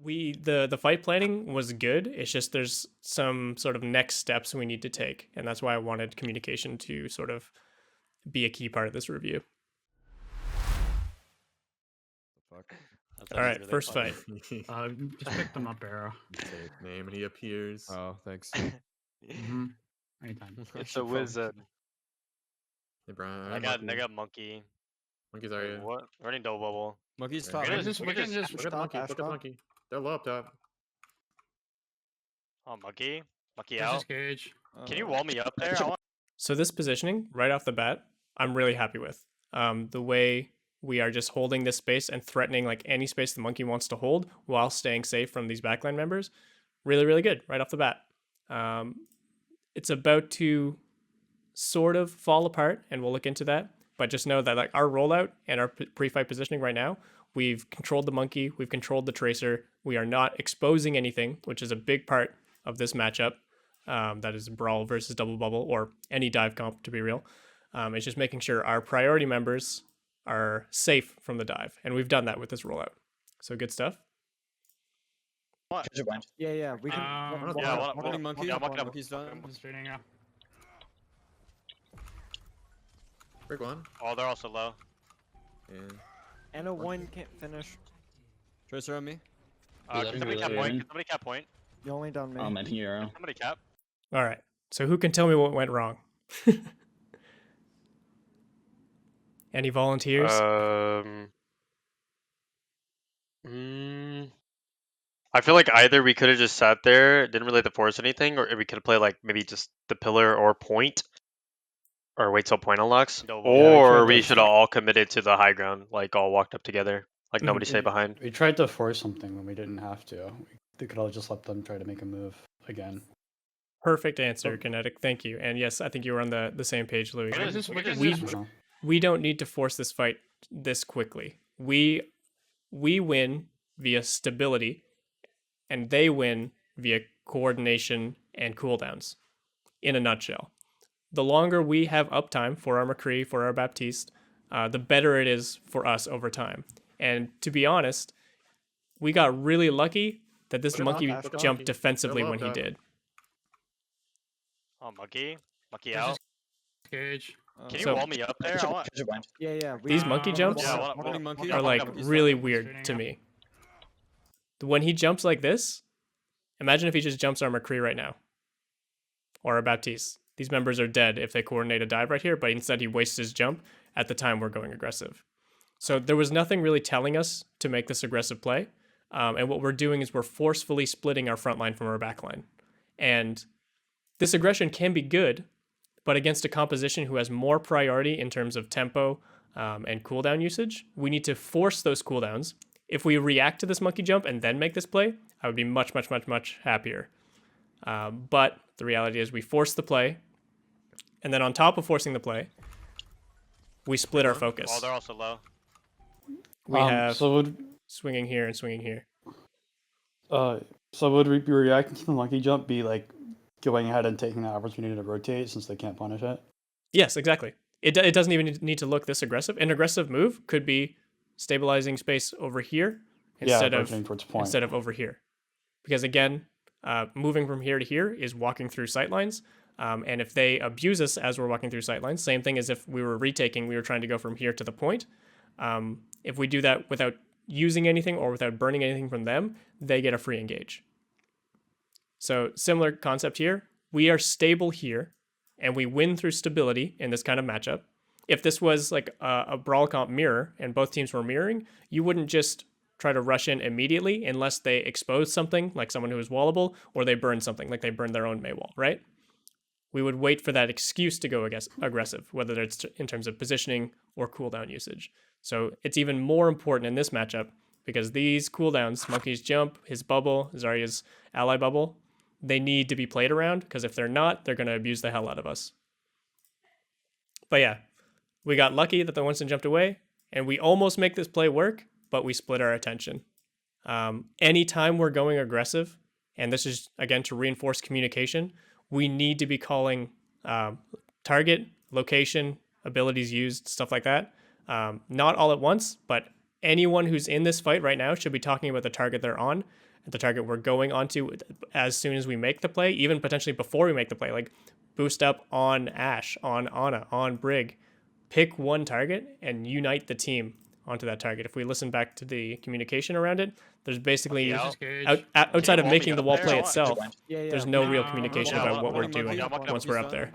The fight planning was good. It's just there's some sort of next steps we need to take, and that's why I wanted communication to sort of be a key part of this review. Fuck. All right, first fight. Just pick them up, Arrow. Say his name and he appears. Oh, thanks. Mm-hmm. Anytime. It's a wizard. Hey, Brian. I got monkey. Monkeys are you? What? Running double bubble. Monkey's Yeah. top. We can just Look at the monkey. Look at the monkey. They're low up top. Oh, monkey. Monkey This out. is Cage. Can you wall me up there? I want... So this positioning right off the bat, I'm really happy with. The way we are just holding this space and threatening like any space the monkey wants to hold while staying safe from these backline members, really, really good right off the bat. It's about to sort of fall apart, and we'll look into that. But just know that like our rollout and our pre-fight positioning right now, we've controlled the monkey, we've controlled the tracer. We are not exposing anything, which is a big part of this matchup. That is Brawl versus Double Bubble or any dive comp, to be real. It's just making sure our priority members are safe from the dive, and we've done that with this rollout. So good stuff. Yeah, we can. Yeah, Running monkey. Yeah, monkey up. Monkey's done. I'm straighting out. Big one. Oh, they're also low. Yeah. And a one can't finish. Tracer on me. Can somebody cap point? Can somebody cap point? You only down me. I'm in here. Somebody cap. All right. So who can tell me what went wrong? Any volunteers? I feel like either we could have just sat there, didn't really have to force anything, or we could have played like maybe just the pillar or point, or wait till point unlocks, or we should have all committed to the high ground, like all walked up together, like nobody stay behind. We tried to force something when we didn't have to. We could have just let them try to make a move again. Perfect answer, Kinetic. Thank you. And yes, I think you were on the same page, Louis. We We don't need to force this fight this quickly. We win via stability, and they win via coordination and cooldowns, in a nutshell. The longer we have uptime for our McCree, for our Baptiste, the better it is for us over time. And to be honest, we got really lucky that this monkey jumped defensively when he did. Oh, monkey out. Cage. Can you So- wall me up there? I want... Yeah. These monkey jumps Yeah, I want Running monkey. are like really weird to me. When he jumps like this, imagine if he just jumps our McCree right now. Or our Baptiste. These members are dead if they coordinate a dive right here, but instead he wastes his jump at the time we're going aggressive. So there was nothing really telling us to make this aggressive play. And what we're doing is we're forcefully splitting our front line from our back line. And this aggression can be good, but against a composition who has more priority in terms of tempo and cooldown usage, we need to force those cooldowns. If we react to this monkey jump and then make this play, I would be much, much, much, much happier. But the reality is we force the play, and then on top of forcing the play, we split our focus. Oh, they're also low. We have So would swinging here and swinging here. would we be reacting to the monkey jump be like going ahead and taking the opportunity to rotate since they can't punish it? Yes, exactly. It doesn't even need to look this aggressive. An aggressive move could be stabilizing space over here instead rotating towards point. of over here. Because again, moving from here to here is walking through sightlines. And if they abuse us as we're walking through sightlines, same thing as if we were retaking, we were trying to go from here to the point. If we do that without using anything or without burning anything from them, they get a free engage. So similar concept here. We are stable here, and we win through stability in this kind of matchup. If this was like a Brawl comp mirror and both teams were mirroring, you wouldn't just try to rush in immediately unless they expose something, like someone who is wallable, or they burn something, like they burn their own Maywall, right? We would wait for that excuse to go aggressive, whether it's in terms of positioning or cooldown usage. So it's even more important in this matchup because these cooldowns, Monkey's jump, his bubble, Zarya's ally bubble, they need to be played around because if they're not, they're going to abuse the hell out of us. But yeah, we got lucky that the Winston jumped away, and we almost make this play work, but we split our attention. Anytime we're going aggressive, and this is, again, to reinforce communication, we need to be calling target, location, abilities used, stuff like that. Not all at once, but anyone who's in this fight right now should be talking about the target they're on at the target we're going onto as soon as we make the play, even potentially before we make the play, like boost up on Ashe, on Ana, on Brig. Pick one target and unite the team onto that target. If we listen back to the communication around it, there's basically outside of making the wall play itself, Yeah, yeah. there's no real communication Yeah, about what we're monkey, doing yeah, monkey, once we're up there.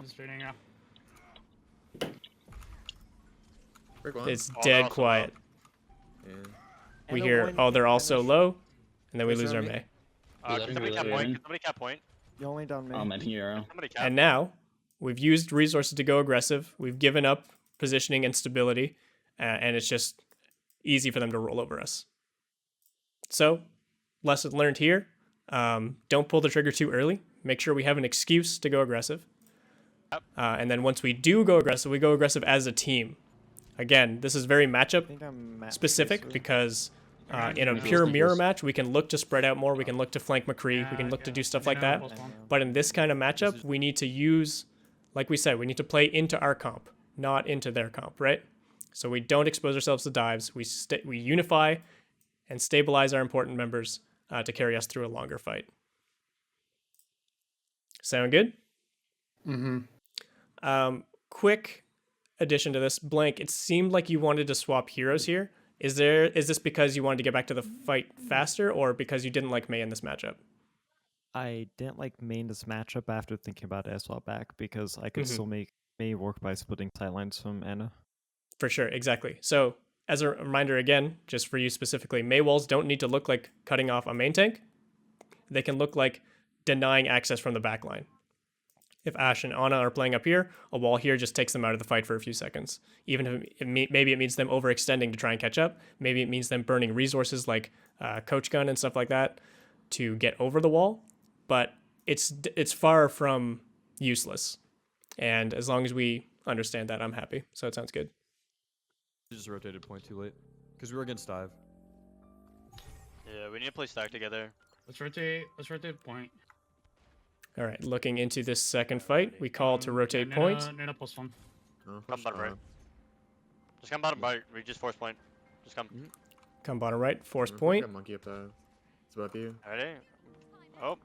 Break one. It's Oh, they're dead also quiet. And We NO1 hear, oh, they're can't all so finish. low, and then we Where's lose our Remy? May. Can somebody cap point? Can somebody cap point? You only down mid. I'm at hero. Somebody cap. And now we've used resources to go aggressive. We've given up positioning and stability, and it's just easy for them to roll over us. So, lesson learned here: don't pull the trigger too early. Make sure we have an excuse to go aggressive. Yep. And then once we do go aggressive, we go aggressive as a team. Again, this is very matchup I think I'm Matt specific Tracer. because in a pure mirror match, we can look to spread out more. We can look to flank McCree. We can look to do stuff like that. But in this kind of matchup, we need to use, like we said, we need to play into our comp, not into their comp, right? So we don't expose ourselves to dives. We unify and stabilize our important members to carry us through a longer fight. Sound good? Mm-hmm. Quick addition to this, Blank. It seemed like you wanted to swap heroes here. Is this because you wanted to get back to the fight faster, or because you didn't like Mei in this matchup? I didn't like main this matchup after thinking about it. I swap back because I could Mhm. still make May work by splitting sightlines from Ana. For sure, exactly. So as a reminder again, just for you specifically, Mei walls don't need to look like cutting off a main tank. They can look like denying access from the backline. If Ashe and Ana are playing up here, a wall here just takes them out of the fight for a few seconds. Even if maybe it means them overextending to try and catch up. Maybe it means them burning resources like coach gun and stuff like that to get over the wall. But it's far from useless. And as long as we understand that, I'm happy. So it sounds good. We just rotated point too late. Because we were against dive. Yeah, we need to play stack together. Let's rotate point. All right, looking into this second fight, we call to rotate point. Nana plus one. no, Come bottom right. Just come bottom right. We just force point. Just come. Come bottom right, force We point. got monkey up top. It's above you. Ready? Oh,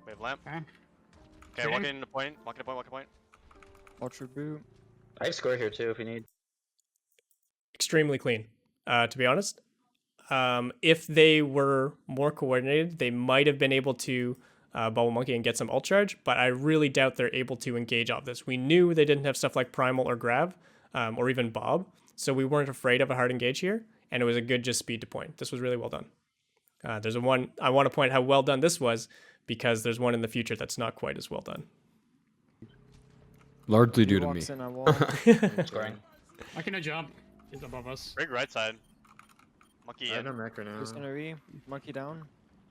we have lamp. Okay. Okay, Same. walking into point. Walking to point. Walking to point. Ultra boot. I have score here too if you need. Extremely clean, to be honest. If they were more coordinated, they might have been able to bubble monkey and get some ult charge, but I really doubt they're able to engage off this. We knew they didn't have stuff like primal or grab, or even bob, so we weren't afraid of a hard engage here, and it was a good just speed to point. This was really well done. There's a one I want to point how well done this was, because there's one in the future that's not quite as well done. Largely He due to me. walks in, I wall. Scoring. I can jump. He's above us. Break right side. Monkey I have in. no mech right now. Who's gonna re? Monkey down.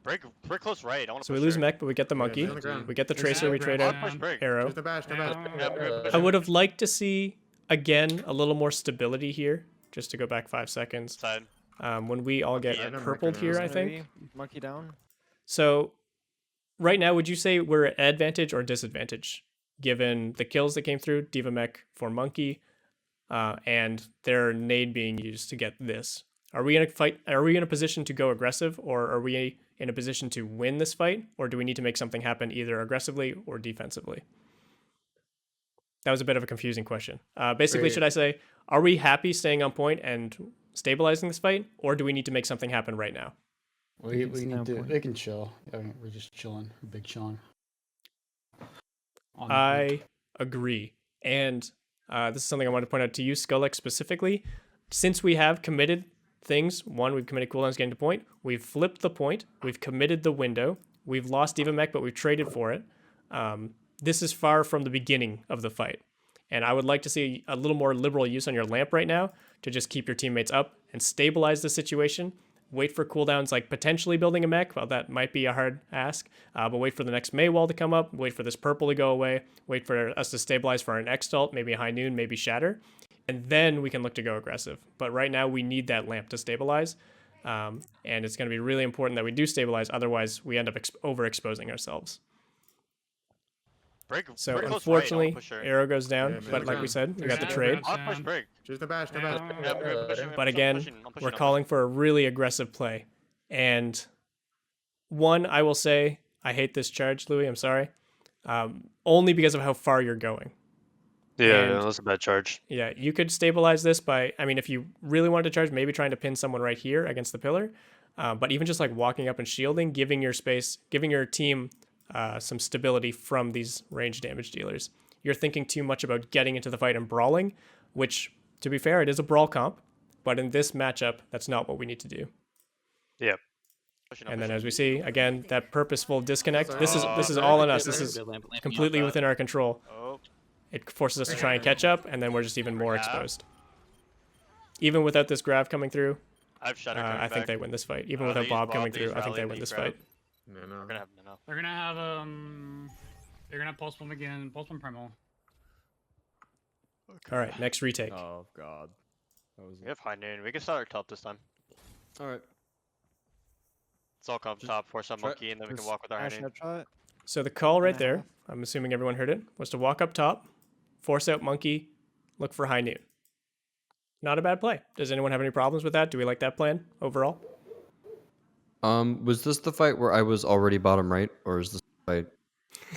Break close right. I want to So push we lose her. mech, but we get the monkey. he's on the ground. We get the He's tracer. on We the trade ground. out Push break. arrow. There's no bash, no bash. Yeah, I would have liked to see again a little more stability here. Just to go back 5 seconds. Side. When we all get Yeah, purpled no, here, Who's I gonna think. re? Monkey down. So, right now, would you say we're at advantage or disadvantage, given the kills that came through, Diva Mech for Monkey, and their nade being used to get this? Are we in a fight? Are we in a position to go aggressive, or are we in a position to win this fight, or do we need to make something happen either aggressively or defensively? That was a bit of a confusing question. Basically, Great. should I say, are we happy staying on point and stabilizing this fight, or do we need to make something happen right now? We It's need no to. point. They can chill. I mean, we're just chilling. We're big chilling. On the I agree. And this is something I want to point out to you, Skullex, specifically. Since we have committed things, one, we've committed cooldowns getting to point. We've flipped the point. We've committed the window. We've lost Diva Mech, but we've traded for it. This is far from the beginning of the fight. And I would like to see a little more liberal use on your lamp right now to just keep your teammates up and stabilize the situation. Wait for cooldowns like potentially building a mech. Well, that might be a hard ask. But wait for the next Mei wall to come up. Wait for this purple to go away. Wait for us to stabilize for an X-Stalt, maybe a High Noon, maybe Shatter. And then we can look to go aggressive. But right now we need that lamp to stabilize. And it's going to be really important that we do stabilize. Otherwise, we end up overexposing ourselves. Break. So break close right. I unfortunately, wanna push her. arrow goes down. Yeah, but man. like we said, we got the Yeah, trade. man. I'll push break. Choose the bash, no Yeah. bash. Yeah, we're pushing, But I'm again, pushing, I'm pushing, we're I'm calling for a really aggressive play. And one, I will say I hate this charge, Louis. I'm sorry. Only because of how far you're going. Yeah, And- that's a bad charge. Yeah, you could stabilize this by, I mean, if you really wanted to charge, maybe trying to pin someone right here against the pillar. But even just like walking up and shielding, giving your team some stability from these range damage dealers. You're thinking too much about getting into the fight and brawling, which, to be fair, it is a brawl comp. But in this matchup, that's not what we need to do. Yep. And then as we see, again, that purposeful disconnect. This is all on us. This is completely within our control. Oh, It forces us to try and catch up, and then we're just even more exposed. Even without this grav coming through, I have Shadow coming I think back. they win this fight. Even They without use Bob Bob, coming they through, use I think Rally, they they win use this No, fight. We're no. gonna have no. They're gonna have pulse bomb again. Pulse bomb primal. All right, next retake. Oh god. That was. We have high noon. We can start our top this time. All right. Let's all come Just top, force on try- monkey, and then we can just walk with our high Ash noon. headshot. So the call right Yeah. there, I'm assuming everyone heard it, was to walk up top, force out monkey, look for high noon. Not a bad play. Does anyone have any problems with that? Do we like that plan overall? Was this the fight where I was already bottom right, or is this the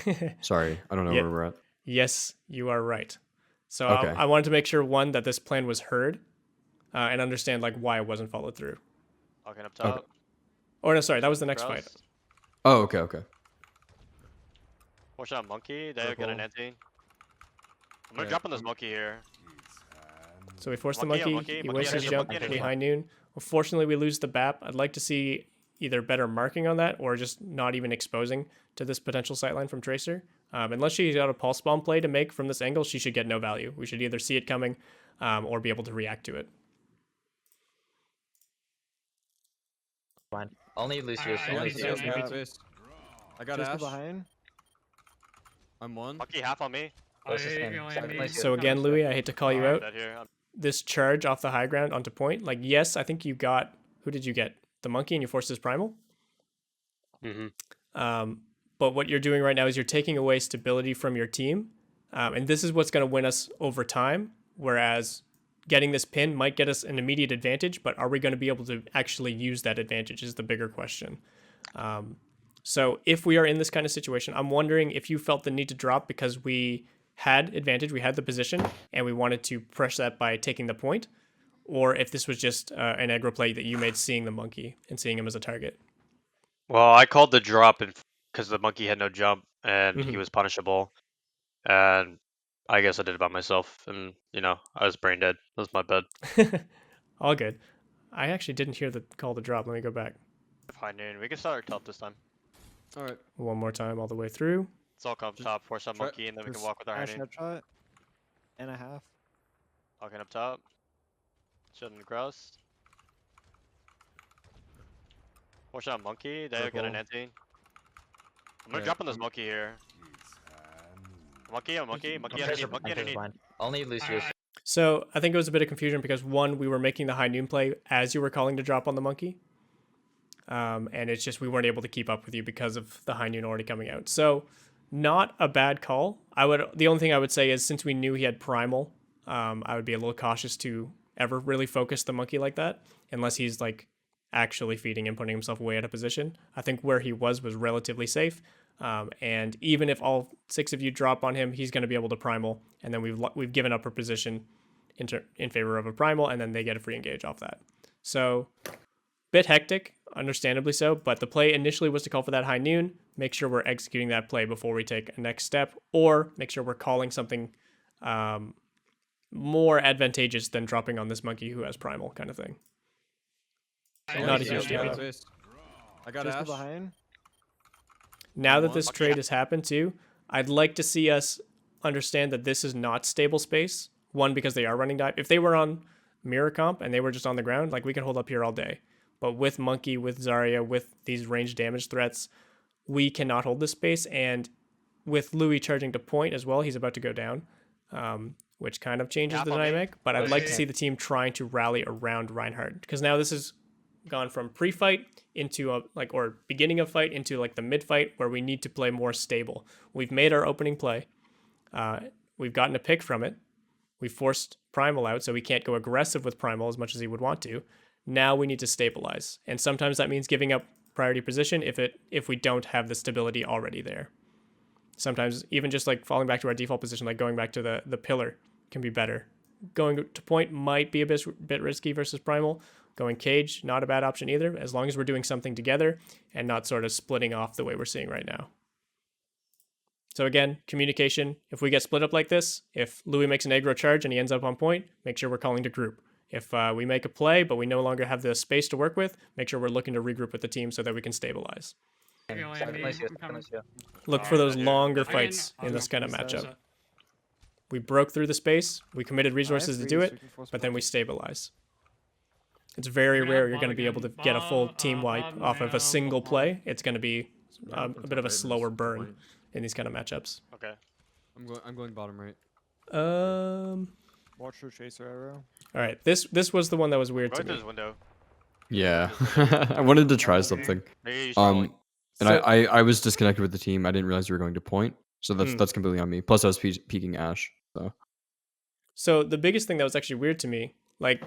fight? Sorry, I don't know Yeah. where we're at. Yes, you are right. So Okay. I wanted to make sure, one, that this plan was heard and understand like why it wasn't followed through. Walking up top. Or no, sorry, that was the next fight. Cross. Oh, okay, okay. Force on monkey. They get an Purple. anti. I'm gonna Yeah, drop on this monkey here. So we force the Monkey, monkey, monkey, he monkey wastes his energy, jump, monkey any energy. high noon. Unfortunately, we lose the BAP. I'd like to see either better marking on that or just not even exposing to this potential sightline from Tracer. Unless she's got a pulse bomb play to make from this angle, she should get no value. We should either see it coming or be able to react to it. Fine. Only Lucius. I Only understand Lucius. that. Space. I got Just Ash. behind. I'm one. Monkey half on me. What's his name? only Second me. place. So again, Louis, I hate to call you out. Dead here. This charge off the high ground onto point, like, yes, I think you got, who did you get? The monkey and you forced his primal? Mm-hmm. But what you're doing right now is you're taking away stability from your team. And this is what's going to win us over time. Whereas getting this pin might get us an immediate advantage, but are we going to be able to actually use that advantage is the bigger question. So if we are in this kind of situation, I'm wondering if you felt the need to drop because we had advantage, we had the position, and we wanted to press that by taking the point, or if this was just an aggro play that you made seeing the monkey and seeing him as a target. Well, I called the drop because the monkey had no jump and Mhm. he was punishable, and I guess I did it by myself, and I was brain dead. That was my bad. All good. I actually didn't hear the call to drop. Let me go back High noon. We can start our top this time. All right. one more time all the way through. Let's all come Just top, force on try- monkey, and then we can Just walk with our high Ash noon. headshot. And a half. Walking up top. Shutting across. Force on monkey. They get an Purple. anti. I'm gonna Yeah, drop on this monkey here. Monkey, monkey Hunter's underneath, monkey Hunter's underneath. fine. Only Lucius. So I think it was a bit of confusion because one, we were making the high noon play as you were calling to drop on the monkey. And it's just we weren't able to keep up with you because of the high noon already coming out. So not a bad call. The only thing I would say is since we knew he had primal, I would be a little cautious to ever really focus the monkey like that unless he's like actually feeding and putting himself way out of position. I think where he was relatively safe. And even if all 6 of you drop on him, he's going to be able to primal, and then we've given up our position in favor of a primal, and then they get a free engage off that. So, bit hectic, understandably so. But the play initially was to call for that high noon. Make sure we're executing that play before we take a next step, or make sure we're calling something more advantageous than dropping on this monkey who has primal, kind of thing. Not a huge deal. Space. I got Just Ash. behind. Now that One. this trade has happened too, I'd like to see us understand that this is not stable space. One, because they are running dive. If they were on mirror comp and they were just on the ground, like we can hold up here all day. But with Monkey, with Zarya, with these range damage threats, we cannot hold this space. And with Louis charging to point as well, he's about to go down, which kind of changes the Half on me. dynamic. But I'd like to Okay. see the team trying to rally around Reinhardt because now this has gone from pre-fight into or beginning of fight into like the mid-fight where we need to play more stable. We've made our opening play. We've gotten a pick from it. We forced Primal out, so we can't go aggressive with Primal as much as he would want to. Now we need to stabilize. And sometimes that means giving up priority position if we don't have the stability already there. Sometimes even just like falling back to our default position, like going back to the pillar can be better. Going to point might be a bit risky versus primal. Going cage, not a bad option either, as long as we're doing something together and not sort of splitting off the way we're seeing right now. So again, communication. If we get split up like this, if Louis makes an aggro charge and he ends up on point, make sure we're calling to group. If we make a play but we no longer have the space to work with, make sure we're looking to regroup with the team so that we can stabilize. Look for those longer fights in this kind of matchup. We broke through the space, we committed resources to do it, but then we stabilize. It's very rare you're going to be able to get a full team wipe off of a single play. It's going to be a bit of a slower burn in these kind of matchups. Okay. I'm going bottom right. Watch your chaser arrow. All right, this was the one that was weird Go to through me. this window. Yeah, I wanted to try something. Maybe you should And So- I was disconnected with the team. I didn't realize you were going to point, so Hmm. that's completely on me. Plus, I was peeking Ash. So the biggest thing that was actually weird to me, like,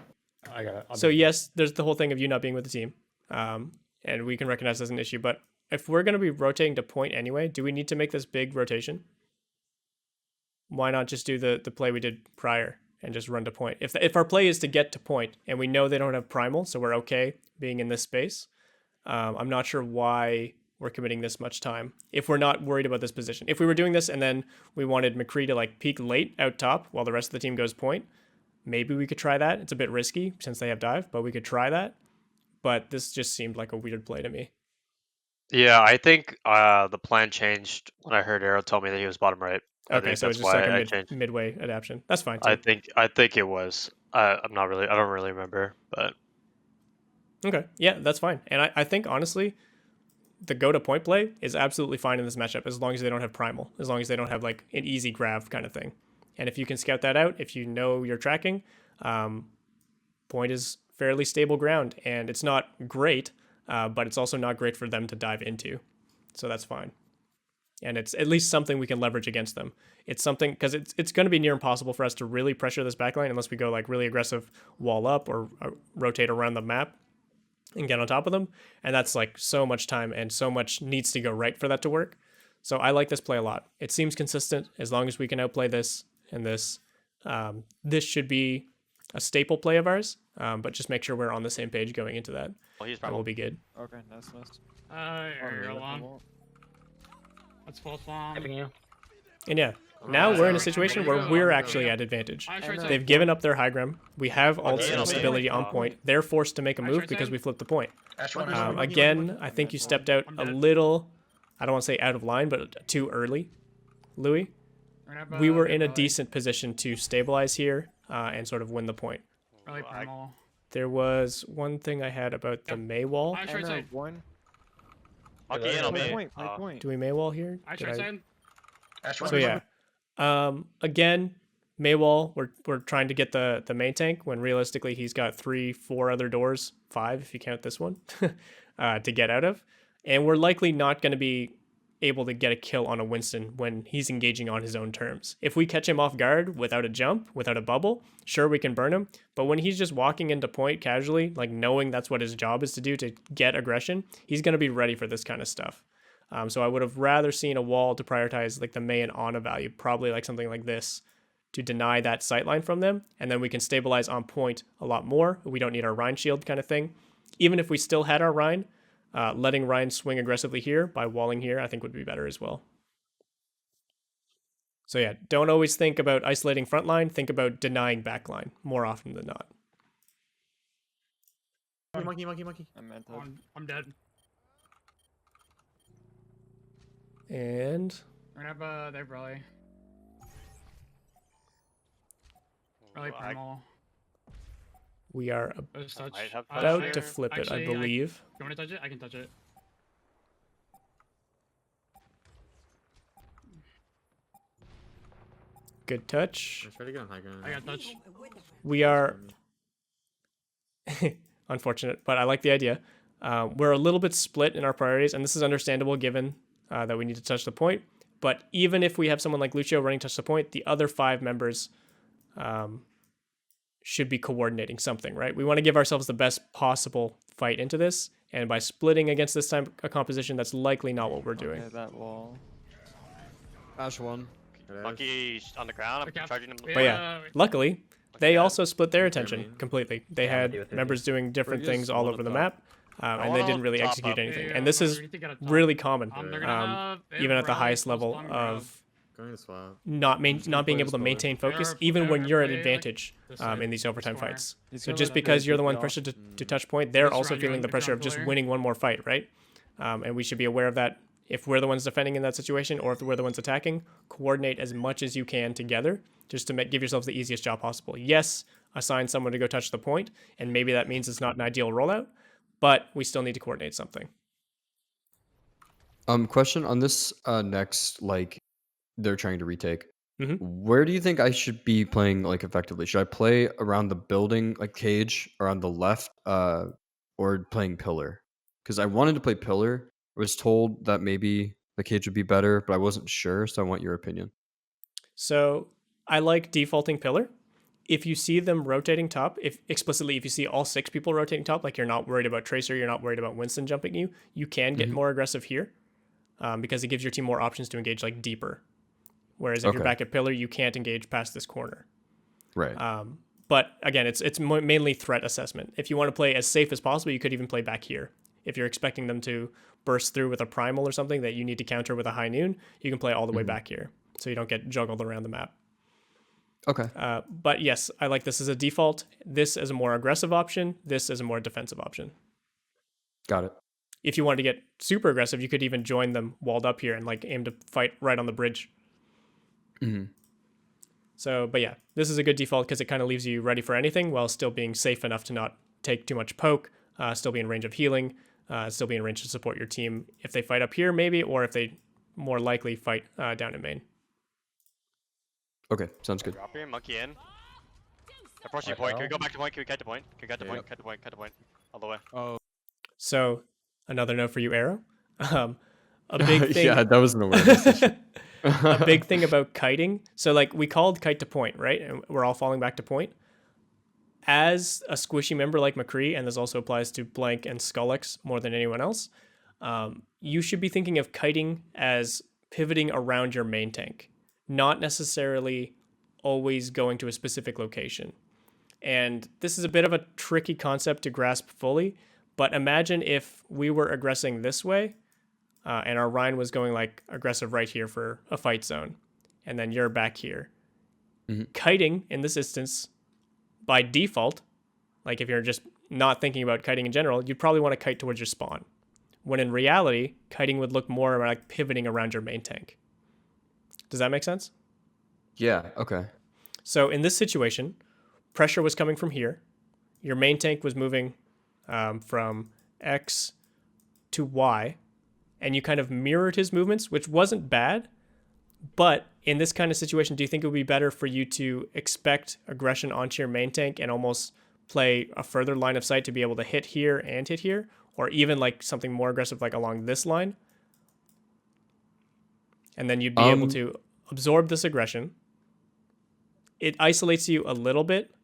I got it. so yes, there's the whole thing of you not being with the team, and we can recognize as an issue. But if we're going to be rotating to point anyway, do we need to make this big rotation? Why not just do the play we did prior and just run to point? If our play is to get to point and we know they don't have primal, so we're okay being in this space, I'm not sure why we're committing this much time if we're not worried about this position. If we were doing this and then we wanted McCree to like peek late out top while the rest of the team goes point, maybe we could try that. It's a bit risky since they have dive, but we could try that. But this just seemed like a weird play to me. Yeah, I think the plan changed when I heard Arrow tell me that he was bottom right. I Okay, think so it's that's just why like I a changed. midway adaptation. That's fine too. I think it was. I don't really remember, but Okay, yeah, that's fine. And I think honestly, the go to point play is absolutely fine in this matchup as long as they don't have primal, as long as they don't have like an easy grab kind of thing. And if you can scout that out, if you know you're tracking, point is fairly stable ground, and it's not great, but it's also not great for them to dive into. So that's fine. And it's at least something we can leverage against them. It's something because it's going to be near impossible for us to really pressure this backline unless we go like really aggressive wall up or rotate around the map and get on top of them. And that's like so much time and so much needs to go right for that to work. So I like this play a lot. It seems consistent as long as we can outplay this and this. This should be a staple play of ours, but just make sure we're on the same page going into that. well, he's That will probably be good. Okay, nice. You're alone. Let's full spawn. And yeah, now we're in a situation where we're actually at advantage. They've given up their high ground. We have ults and stability on point. They're forced to make a move because we flipped the point. Again, I think you stepped out a little, I don't want to say out of line, but too early, Louis. We were in a decent position to stabilize here and sort of win the point. Really primal. There was one thing I had about the May wall. I short side. One. okay in on Play me. point. Play point. Do we May wall here? I Did short side. So yeah, again, Maywall, we're trying to get the main tank when realistically he's got 3-4 other doors, 5 if you count this one, to get out of, and we're likely not going to be able to get a kill on a Winston when he's engaging on his own terms. If we catch him off guard without a jump, without a bubble, sure we can burn him, but when he's just walking into point casually, like knowing that's what his job is to do to get aggression, he's going to be ready for this kind of stuff. So I would have rather seen a wall to prioritize like the May and Ana value, probably like something like this, to deny that sightline from them, and then we can stabilize on point a lot more. We don't need our Rhine shield kind of thing. Even if we still had our Rhine, letting Rhine swing aggressively here by walling here, I think would be better as well. So yeah, don't always think about isolating front line, think about denying back line more often than not. Monkey. I'm dead. And We're gonna have they're really primal. we are Those touch. might have about touch to here. flip it, Actually, I believe. You want to touch it? I can touch it. Good touch. Let's try to get on high ground. I got touch. We are unfortunate, but I like the idea. We're a little bit split in our priorities, and this is understandable given that we need to touch the point. But even if we have someone like Lucio running touch the point, the other 5 members should be coordinating something, right? We want to give ourselves the best possible fight into this, and by splitting against this type of composition, that's likely not what we're doing. Okay, that wall. Ash 1. Monkey on the ground. I'm Okay. charging him. But yeah, luckily, they Yeah. also split their Okay, attention man. completely. They Yeah, had with the members doing different Burgess, things all one over up the top. map, and one they on didn't really top execute up. anything. Yeah, And this is we need to get a top. really common, They're gonna have even at the rally highest plus level long grab. of Going to swap. not just gonna not being play able to this color. maintain focus, They're- even when they're you're at play, like, advantage this in way, these overtime this corner. fights. He's So gonna just let because Blade you're the take one me pressured off. to touch point, they're Just also run you feeling in the the pressure of top just layer. winning one more fight, right? And we should be aware of that. If we're the ones defending in that situation, or if we're the ones attacking, coordinate as much as you can together, just to give yourselves the easiest job possible. Yes, assign someone to go touch the point, and maybe that means it's not an ideal rollout, but we still need to coordinate something. Question on this next, like, they're trying to retake. Mhm. Where do you think I should be playing, like, effectively? Should I play around the building, like cage, or on the left, or playing pillar? Because I wanted to play pillar. I was told that maybe the cage would be better, but I wasn't sure, so I want your opinion. So I like defaulting pillar. If you see them rotating top, if you see all 6 people rotating top, like you're not worried about Tracer, you're not worried about Winston jumping you, you can get more aggressive here, because it gives your team more options to engage like deeper. Whereas if you're Okay. back at pillar, you can't engage past this corner. Right. But again, it's mainly threat assessment. If you want to play as safe as possible, you could even play back here. If you're expecting them to burst through with a primal or something that you need to counter with a high noon, you can play all the way back here, so you don't get juggled around the map. Okay. But yes, I like this as a default. This as a more aggressive option. This as a more defensive option. Got it. If you wanted to get super aggressive, you could even join them walled up here and like aim to fight right on the bridge. Mhm. So, but yeah, this is a good default because it kind of leaves you ready for anything while still being safe enough to not take too much poke, still be in range of healing, still be in range to support your team if they fight up here maybe, or if they more likely fight down in main. Okay, sounds good. Drop here, monkey in. Approaching point. Can we go back to point? Can we cut to point? Can we cut to point? Yep. Cut to point. Cut to point. All the way. So, another note for you, Arrow. A big thing. Yeah, that was an awareness. A big thing about kiting. So like we called kite to point, right? And we're all falling back to point. As a squishy member like McCree, and this also applies to Blank and Skullex more than anyone else, you should be thinking of kiting as pivoting around your main tank, not necessarily always going to a specific location. And this is a bit of a tricky concept to grasp fully, but imagine if we were aggressing this way, and our Rhine was going like aggressive right here for a fight zone, and then you're back here. Kiting in this instance, by default, like if you're just not thinking about kiting in general, you'd probably want to kite towards your spawn. When in reality, kiting would look more like pivoting around your main tank. Does that make sense? Yeah, okay. So in this situation, pressure was coming from here. Your main tank was moving from X to Y, and you kind of mirrored his movements, which wasn't bad. But in this kind of situation, do you think it would be better for you to expect aggression onto your main tank and almost play a further line of sight to be able to hit here and hit here? Or even like something more aggressive like along this line? And then you'd be able to absorb this aggression. It isolates you a little bit,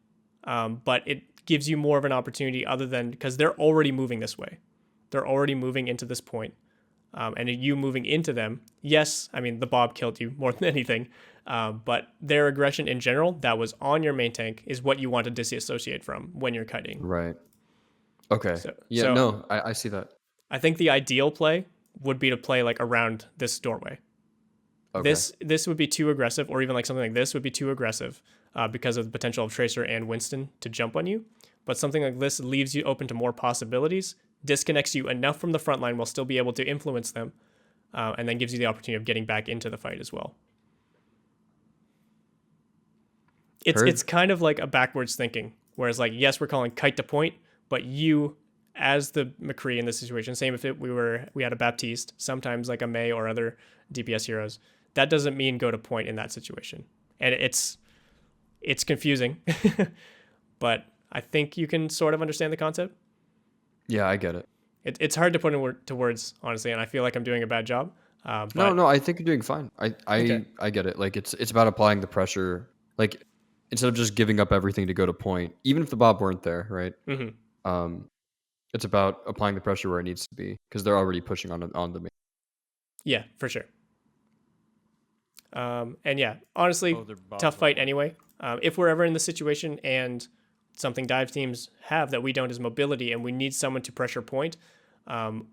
but it gives you more of an opportunity other than, because they're already moving this way. They're already moving into this point. And you moving into them, yes, I mean, the Bob killed you more than anything, but their aggression in general that was on your main tank is what you want to disassociate from when you're kiting. Right. Okay. Yeah, so no, I see that. I think the ideal play would be to play like around this doorway. Okay. This would be too aggressive, or even like something like this would be too aggressive because of the potential of Tracer and Winston to jump on you. But something like this leaves you open to more possibilities, disconnects you enough from the front line while still be able to influence them, and then gives you the opportunity of getting back into the fight as well. It's kind of like a backwards thinking, whereas like, yes, we're calling kite to point, but you as the McCree in this situation, same if we had a Baptiste, sometimes like a May or other DPS heroes, that doesn't mean go to point in that situation. And it's confusing, but I think you can sort of understand the concept. Yeah, I get it. It's hard to put into words, honestly, and I feel like I'm doing a bad job. No, I think you're doing fine. I Okay. I get it. Like it's about applying the pressure. Like instead of just giving up everything to go to point, even if the Bob weren't there, right? Mm-hmm. It's about applying the pressure where it needs to be because they're already pushing on the main. Yeah, for sure. And yeah, honestly, Oh, they're Bob's tough on fight point. anyway. If we're ever in the situation and something dive teams have that we don't is mobility and we need someone to pressure point,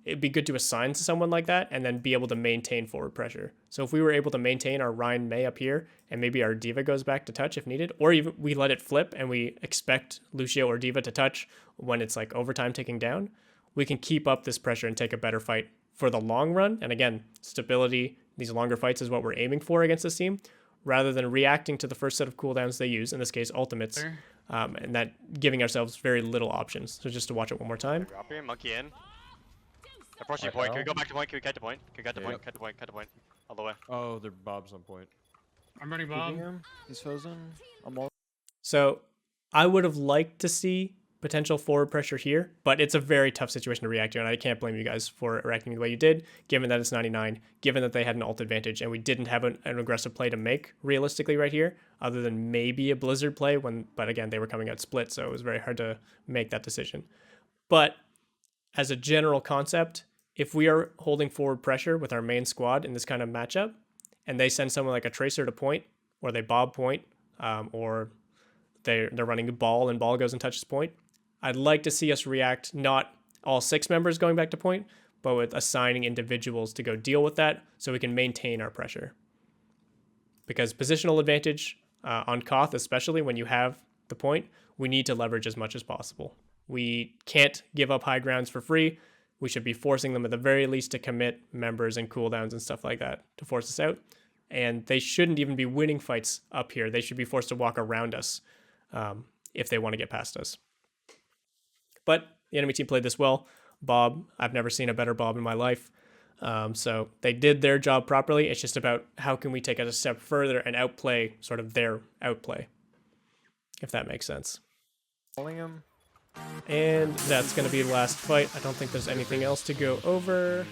it'd be good to assign to someone like that and then be able to maintain forward pressure. So if we were able to maintain our Ryan May up here and maybe our Diva goes back to touch if needed, or even we let it flip and we expect Lucio or Diva to touch when it's like overtime ticking down, we can keep up this pressure and take a better fight for the long run. And again, stability, these longer fights is what we're aiming for against this team, rather than reacting to the first set of cooldowns they use, in this case, ultimates, and that giving ourselves very little options. So just to watch it one more time. Drop here, monkey in. Approaching point. Can we go back to point? Can we cut to point? Can we cut to point? Cut to point. Cut to point. All the way. Oh, they're Bob's on point. I'm running Bob. Keeping him. He's frozen. I'm all. So I would have liked to see potential forward pressure here, but it's a very tough situation to react to, and I can't blame you guys for reacting the way you did, given that it's 99, given that they had an ult advantage, and we didn't have an aggressive play to make realistically right here, other than maybe a Blizzard play, but again, they were coming out split, so it was very hard to make that decision. But as a general concept, if we are holding forward pressure with our main squad in this kind of matchup, and they send someone like a Tracer to point, or they bob point, or they're running a ball and ball goes and touches point, I'd like to see us react, not all 6 members going back to point, but with assigning individuals to go deal with that so we can maintain our pressure. Because positional advantage on Koth, especially when you have the point, we need to leverage as much as possible. We can't give up high grounds for free. We should be forcing them at the very least to commit members and cooldowns and stuff like that to force us out. And they shouldn't even be winning fights up here. They should be forced to walk around us if they want to get past us. But the enemy team played this well. Bob, I've never seen a better Bob in my life. So they did their job properly. It's just about how can we take it a step further and outplay sort of their outplay, if that makes sense. Calling him. And that's going to be the last fight. I don't think there's anything else to go over.